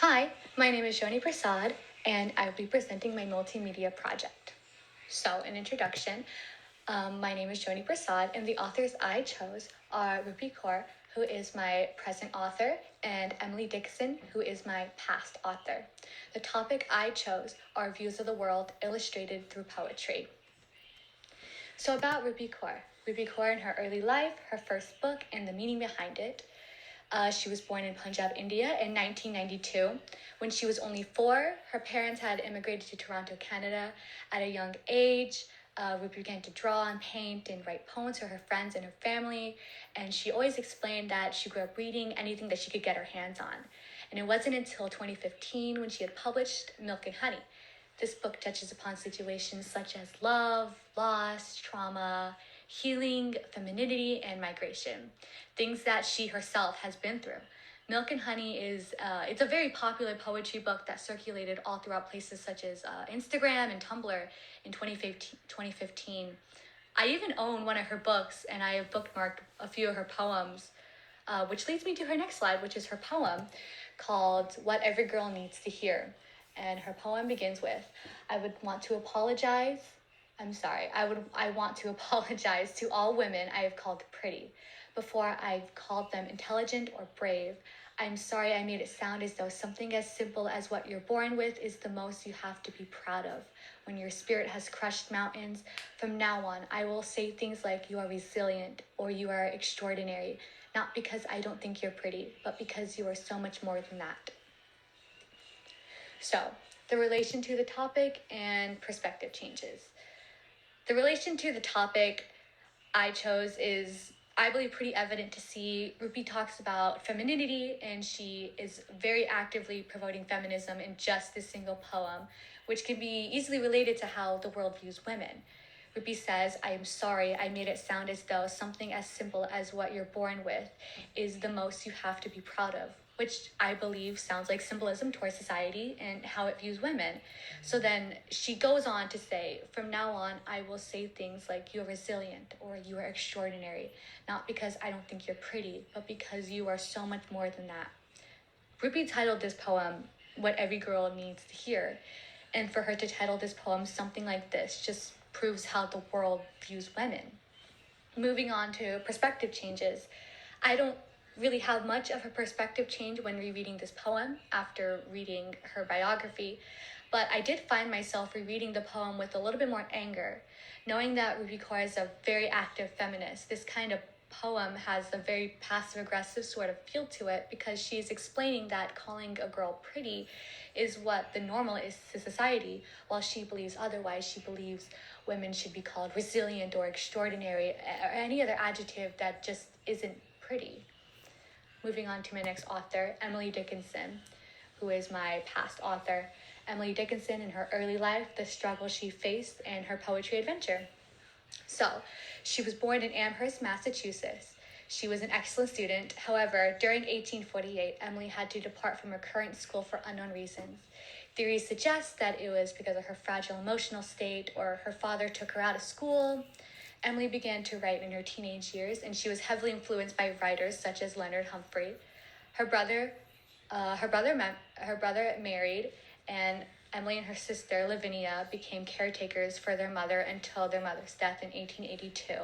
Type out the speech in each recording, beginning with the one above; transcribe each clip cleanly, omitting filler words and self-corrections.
Hi, my name is Shoni Prasad, and I will be presenting my multimedia project. So, in introduction, my name is Shoni Prasad, and the authors I chose are Rupi Kaur, who is my present author, and Emily Dixon, who is my past author. The topic I chose are views of the world illustrated through poetry. So, about Rupi Kaur. Rupi Kaur in her early life, her first book, and the meaning behind it. She was born in Punjab, India in 1992. When she was only 4, her parents had immigrated to Toronto, Canada. At a young age, Rupi began to draw and paint and write poems for her friends and her family. And she always explained that she grew up reading anything that she could get her hands on. And it wasn't until 2015 when she had published Milk and Honey. This book touches upon situations such as love, loss, trauma, healing, femininity, and migration, things that she herself has been through. Milk and Honey is it's a very popular poetry book that circulated all throughout places such as Instagram and Tumblr in 2015. I even own one of her books, and I have bookmarked a few of her poems, which leads me to her next slide, which is her poem called What Every Girl Needs to Hear. And her poem begins with, I want to apologize to all women I have called pretty before I've called them intelligent or brave. I'm sorry I made it sound as though something as simple as what you're born with is the most you have to be proud of. When your spirit has crushed mountains, from now on, I will say things like you are resilient or you are extraordinary, not because I don't think you're pretty, but because you are so much more than that. So, the relation to the topic and perspective changes. The relation to the topic I chose is, I believe, pretty evident to see. Rupi talks about femininity, and she is very actively promoting feminism in just this single poem, which can be easily related to how the world views women. Rupi says, I am sorry I made it sound as though something as simple as what you're born with is the most you have to be proud of, which I believe sounds like symbolism towards society and how it views women. So then she goes on to say, from now on, I will say things like you're resilient or you are extraordinary, not because I don't think you're pretty, but because you are so much more than that. Rupi titled this poem, What Every Girl Needs to Hear. And for her to title this poem something like this just proves how the world views women. Moving on to perspective changes. I don't really have much of a perspective change when rereading this poem after reading her biography, but I did find myself rereading the poem with a little bit more anger, knowing that Rupi Kaur is a very active feminist. This kind of poem has a very passive-aggressive sort of feel to it because she's explaining that calling a girl pretty is what the normal is to society, while she believes otherwise. She believes women should be called resilient or extraordinary or any other adjective that just isn't pretty. Moving on to my next author, Emily Dickinson, who is my past author. Emily Dickinson in her early life, the struggle she faced, and her poetry adventure. So, she was born in Amherst, Massachusetts. She was an excellent student. However, during 1848, Emily had to depart from her current school for unknown reasons. Theories suggest that it was because of her fragile emotional state or her father took her out of school. Emily began to write in her teenage years, and she was heavily influenced by writers such as Leonard Humphrey. Her brother married, and Emily and her sister, Lavinia, became caretakers for their mother until their mother's death in 1882.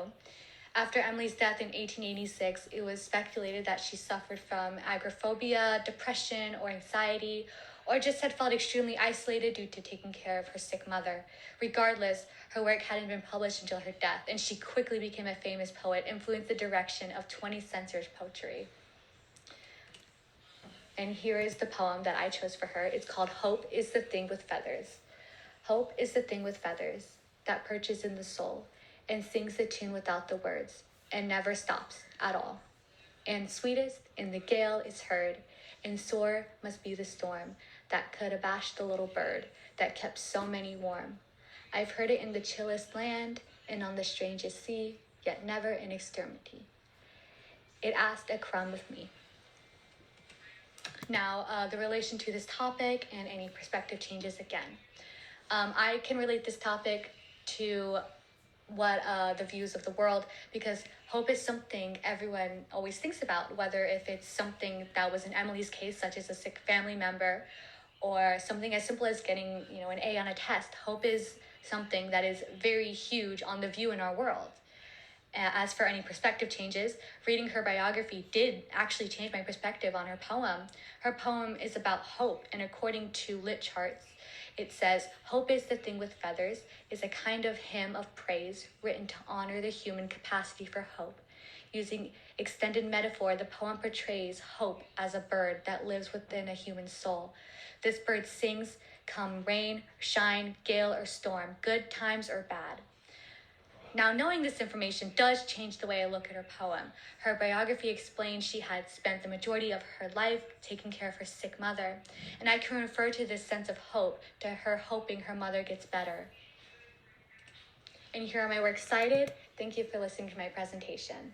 After Emily's death in 1886, it was speculated that she suffered from agoraphobia, depression, or anxiety, or just had felt extremely isolated due to taking care of her sick mother. Regardless, her work hadn't been published until her death, and she quickly became a famous poet, influenced the direction of 20th century poetry. And here is the poem that I chose for her. It's called Hope is the Thing with Feathers. Hope is the thing with feathers that perches in the soul and sings the tune without the words and never stops at all. And sweetest in the gale is heard, and sore must be the storm that could abash the little bird that kept so many warm. I've heard it in the chillest land and on the strangest sea, yet never in extremity. It asked a crumb of me. Now, the relation to this topic and any perspective changes again. I can relate this topic to the views of the world, because hope is something everyone always thinks about, whether if it's something that was in Emily's case, such as a sick family member, or something as simple as getting an A on a test. Hope is something that is very huge on the view in our world. As for any perspective changes, reading her biography did actually change my perspective on her poem. Her poem is about hope, and according to Lit Charts, it says, "Hope is the thing with feathers, is a kind of hymn of praise written to honor the human capacity for hope." Using extended metaphor, the poem portrays hope as a bird that lives within a human soul. This bird sings come rain, shine, gale, or storm, good times or bad. Now, knowing this information does change the way I look at her poem. Her biography explains she had spent the majority of her life taking care of her sick mother, and I can refer to this sense of hope to her hoping her mother gets better. And here are my works cited. Thank you for listening to my presentation.